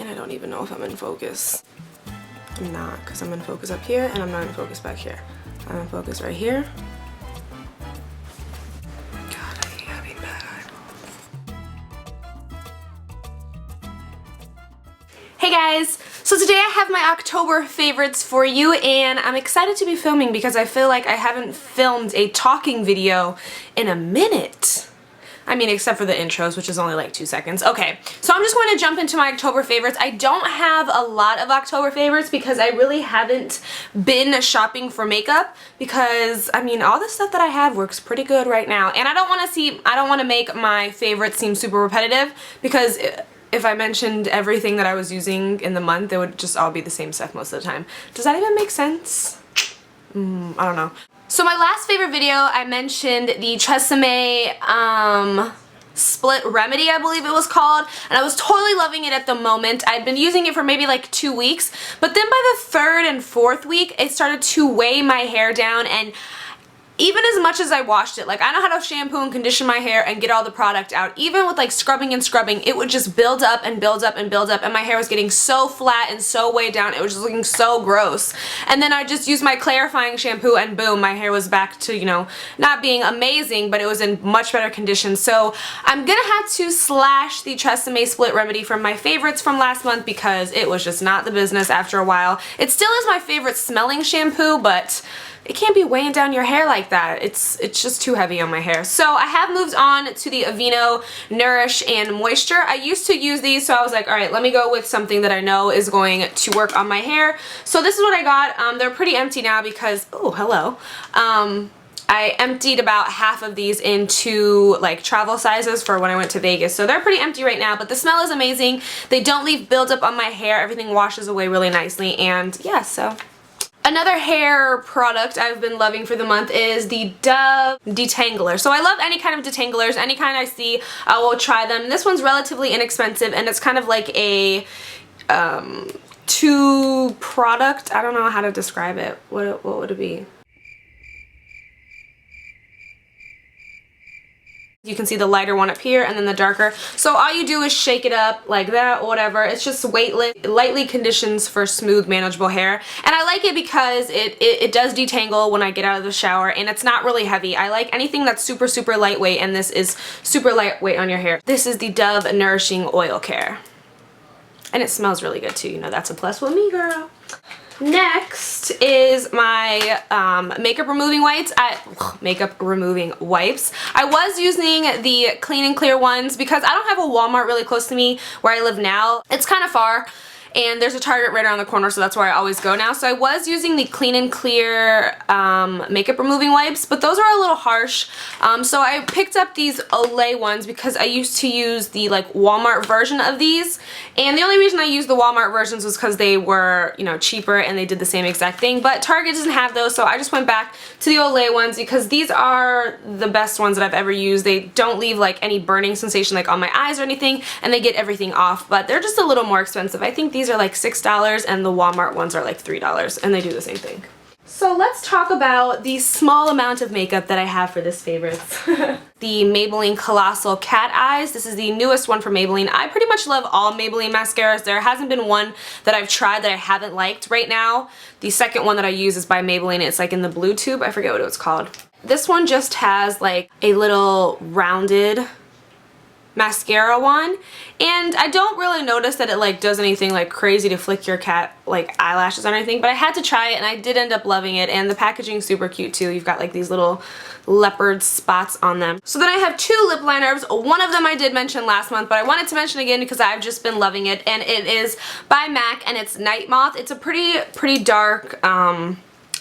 And I don't even know if I'm in focus. I'm not, because I'm in focus up here and I'm not in focus back here. I'm in focus right here. God, I hate having bad eyeballs. Hey guys! So today I have my October favorites for you, and I'm excited to be filming because I feel like I haven't filmed a talking video in a minute. I mean, except for the intros, which is only like 2 seconds. Okay, so I'm just going to jump into my October favorites. I don't have a lot of October favorites because I really haven't been shopping for makeup because, I mean, all the stuff that I have works pretty good right now. And I don't want to make my favorites seem super repetitive because if I mentioned everything that I was using in the month, it would just all be the same stuff most of the time. Does that even make sense? I don't know. So my last favorite video, I mentioned the Tresemme Split Remedy, I believe it was called, and I was totally loving it at the moment. I'd been using it for maybe like 2 weeks, but then by the 3rd and 4th week, it started to weigh my hair down, and even as much as I washed it, like I know how to shampoo and condition my hair and get all the product out, even with like scrubbing and scrubbing, it would just build up and build up and build up, and my hair was getting so flat and so weighed down, it was just looking so gross. And then I just used my clarifying shampoo and boom, my hair was back to, you know, not being amazing, but it was in much better condition. So I'm gonna have to slash the Tresemme Split Remedy from my favorites from last month because it was just not the business after a while. It still is my favorite smelling shampoo, but it can't be weighing down your hair like that. It's just too heavy on my hair. So I have moved on to the Aveeno Nourish and Moisture. I used to use these, so I was like, alright, let me go with something that I know is going to work on my hair. So this is what I got. They're pretty empty now because, oh, hello. I emptied about half of these into like travel sizes for when I went to Vegas. So they're pretty empty right now, but the smell is amazing. They don't leave buildup on my hair. Everything washes away really nicely, and yeah, so. Another hair product I've been loving for the month is the Dove Detangler. So I love any kind of detanglers. Any kind I see, I will try them. This one's relatively inexpensive, and it's kind of like a two product. I don't know how to describe it. What would it be? You can see the lighter one up here and then the darker. So all you do is shake it up like that or whatever. It's just weightless, lightly conditions for smooth, manageable hair. And I like it because it does detangle when I get out of the shower, and it's not really heavy. I like anything that's super, super lightweight, and this is super lightweight on your hair. This is the Dove Nourishing Oil Care. And it smells really good too. You know, that's a plus with me, girl. Next is my makeup removing wipes. I was using the Clean and Clear ones because I don't have a Walmart really close to me where I live now. It's kind of far, and there's a Target right around the corner, so that's where I always go now. So I was using the Clean and Clear makeup removing wipes, but those are a little harsh. So I picked up these Olay ones because I used to use the like Walmart version of these, and the only reason I used the Walmart versions was because they were, you know, cheaper and they did the same exact thing. But Target doesn't have those, so I just went back to the Olay ones because these are the best ones that I've ever used. They don't leave like any burning sensation like on my eyes or anything, and they get everything off, but they're just a little more expensive. I think these are like $6 and the Walmart ones are like $3, and they do the same thing. So let's talk about the small amount of makeup that I have for this favorites. The Maybelline Colossal Cat Eyes. This is the newest one from Maybelline. I pretty much love all Maybelline mascaras. There hasn't been one that I've tried that I haven't liked right now. The second one that I use is by Maybelline. It's like in the blue tube. I forget what it was called. This one just has like a little rounded mascara one, and I don't really notice that it like does anything like crazy to flick your cat like eyelashes or anything, but I had to try it and I did end up loving it, and the packaging's super cute too. You've got like these little leopard spots on them. So then I have 2 lip liners. One of them I did mention last month, but I wanted to mention again because I've just been loving it, and it is by MAC, and it's Nightmoth. It's a pretty dark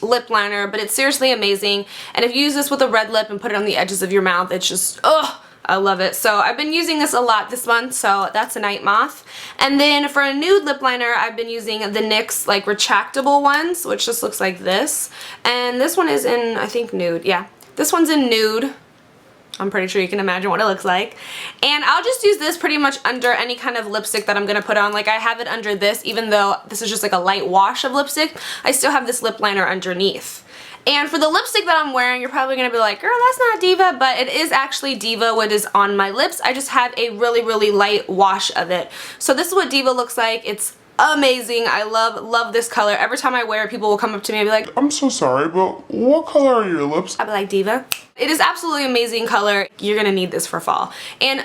lip liner, but it's seriously amazing, and if you use this with a red lip and put it on the edges of your mouth, it's just, ugh, I love it. So I've been using this a lot this month, so that's a Nightmoth. And then for a nude lip liner, I've been using the NYX like retractable ones, which just looks like this. And this one is in, I think, nude. Yeah, this one's in nude. I'm pretty sure you can imagine what it looks like. And I'll just use this pretty much under any kind of lipstick that I'm going to put on. Like I have it under this, even though this is just like a light wash of lipstick, I still have this lip liner underneath. And for the lipstick that I'm wearing, you're probably going to be like, girl, that's not Diva, but it is actually Diva what is on my lips. I just have a really, really light wash of it. So this is what Diva looks like. It's amazing. I love this color. Every time I wear it, people will come up to me and be like, I'm so sorry, but what color are your lips? I'll be like, Diva. It is absolutely amazing color. You're gonna need this for fall. And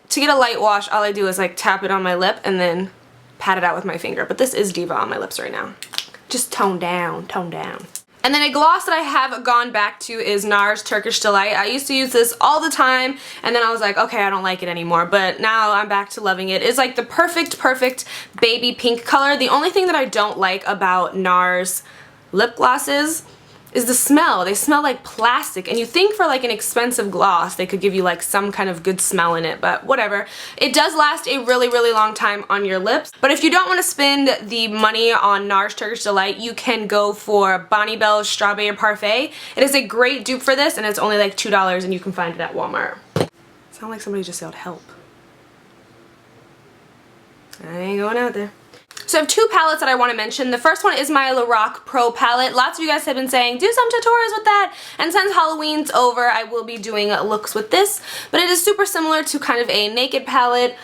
to get a light wash, all I do is like tap it on my lip and then pat it out with my finger. But this is Diva on my lips right now. Just tone down, tone down. And then a gloss that I have gone back to is NARS Turkish Delight. I used to use this all the time, and then I was like, okay, I don't like it anymore, but now I'm back to loving it. It's like the perfect baby pink color. The only thing that I don't like about NARS lip glosses is the smell. They smell like plastic, and you think for like an expensive gloss they could give you like some kind of good smell in it, but whatever. It does last a really, really long time on your lips, but if you don't want to spend the money on NARS Turkish Delight, you can go for Bonnie Bell's Strawberry Parfait. It is a great dupe for this, and it's only like $2, and you can find it at Walmart. Sound like somebody just yelled help. I ain't going out there. So I have two palettes that I want to mention. The first one is my Lorac Pro Palette. Lots of you guys have been saying, do some tutorials with that. And since Halloween's over, I will be doing looks with this. But it is super similar to kind of a naked palette.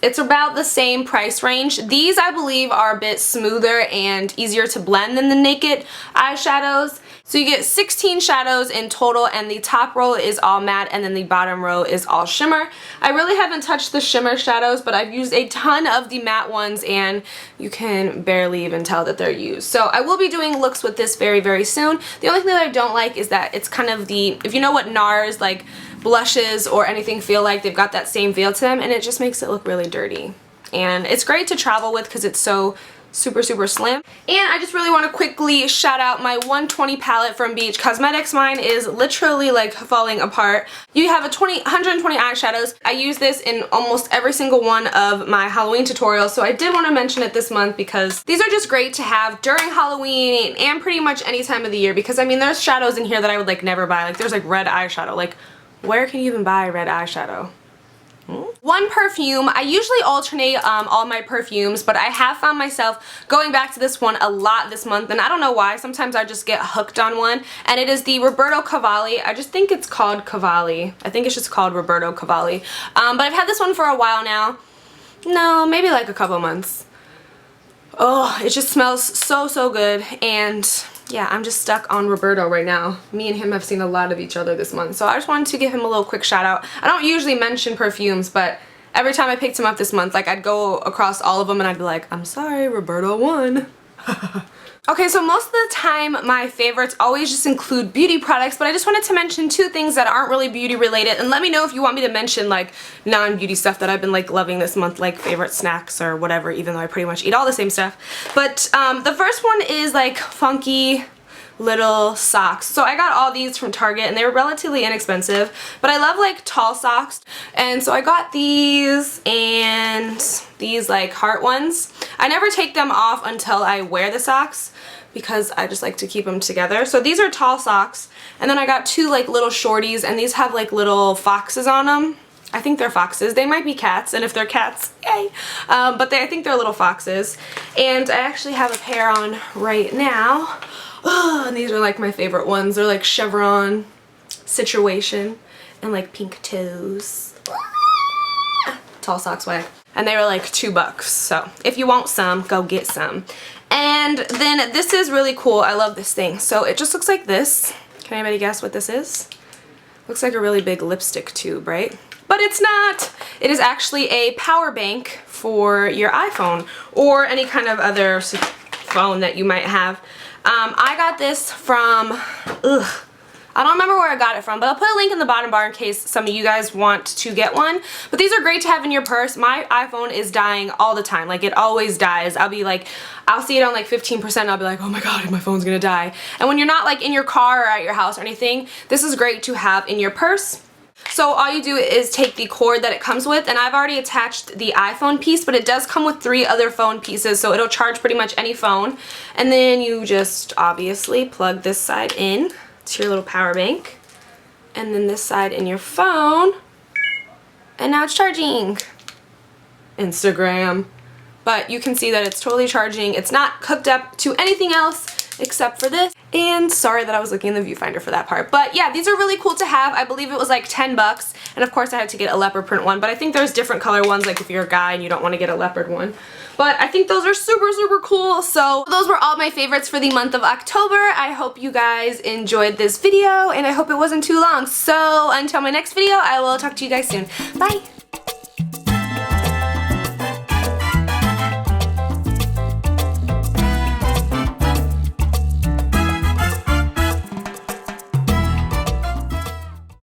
It's about the same price range. These, I believe, are a bit smoother and easier to blend than the naked eyeshadows. So you get 16 shadows in total, and the top row is all matte and then the bottom row is all shimmer. I really haven't touched the shimmer shadows, but I've used a ton of the matte ones and you can barely even tell that they're used. So I will be doing looks with this very, very soon. The only thing that I don't like is that it's kind of the, if you know what NARS like blushes or anything feel like, they've got that same feel to them, and it just makes it look really dirty. And it's great to travel with because it's so super slim. And I just really want to quickly shout out my 120 palette from Beach Cosmetics. Mine is literally like falling apart. You have 120 eyeshadows. I use this in almost every single one of my Halloween tutorials, so I did want to mention it this month because these are just great to have during Halloween and pretty much any time of the year, because I mean there's shadows in here that I would like never buy. Like there's like red eyeshadow. Like where can you even buy red eyeshadow? One perfume. I usually alternate all my perfumes, but I have found myself going back to this one a lot this month, and I don't know why. Sometimes I just get hooked on one, and it is the Roberto Cavalli. I just think it's called Cavalli. I think it's just called Roberto Cavalli. But I've had this one for a while now. No, maybe like a couple months. Oh, it just smells so good, and yeah, I'm just stuck on Roberto right now. Me and him have seen a lot of each other this month, so I just wanted to give him a little quick shout out. I don't usually mention perfumes, but every time I picked him up this month, like I'd go across all of them and I'd be like, I'm sorry, Roberto won. Okay, so most of the time my favorites always just include beauty products, but I just wanted to mention two things that aren't really beauty related, and let me know if you want me to mention like non-beauty stuff that I've been like loving this month, like favorite snacks or whatever, even though I pretty much eat all the same stuff. But the first one is like funky little socks. So I got all these from Target and they were relatively inexpensive, but I love like tall socks, and so I got these and these like heart ones. I never take them off until I wear the socks because I just like to keep them together. So these are tall socks, and then I got two like little shorties, and these have like little foxes on them. I think they're foxes. They might be cats, and if they're cats, yay! But I think they're little foxes. And I actually have a pair on right now. Oh, and these are like my favorite ones. They're like chevron situation and like pink toes. Tall sock swag. And they were like $2. So if you want some, go get some. And then this is really cool. I love this thing. So it just looks like this. Can anybody guess what this is? Looks like a really big lipstick tube, right? But it's not. It is actually a power bank for your iPhone or any kind of other phone that you might have. I got this from, I don't remember where I got it from, but I'll put a link in the bottom bar in case some of you guys want to get one. But these are great to have in your purse. My iPhone is dying all the time. Like, it always dies. I'll be like, I'll see it on like 15% and I'll be like, oh my god, my phone's gonna die. And when you're not like in your car or at your house or anything, this is great to have in your purse. So all you do is take the cord that it comes with, and I've already attached the iPhone piece, but it does come with 3 other phone pieces, so it'll charge pretty much any phone. And then you just obviously plug this side in to your little power bank, and then this side in your phone, and now it's charging. Instagram. But you can see that it's totally charging. It's not hooked up to anything else except for this. And sorry that I was looking in the viewfinder for that part. But yeah, these are really cool to have. I believe it was like 10 bucks. And of course I had to get a leopard print one, but I think there's different color ones, like if you're a guy and you don't want to get a leopard one. But I think those are super, super cool. So those were all my favorites for the month of October. I hope you guys enjoyed this video, and I hope it wasn't too long. So until my next video, I will talk to you guys soon. Bye!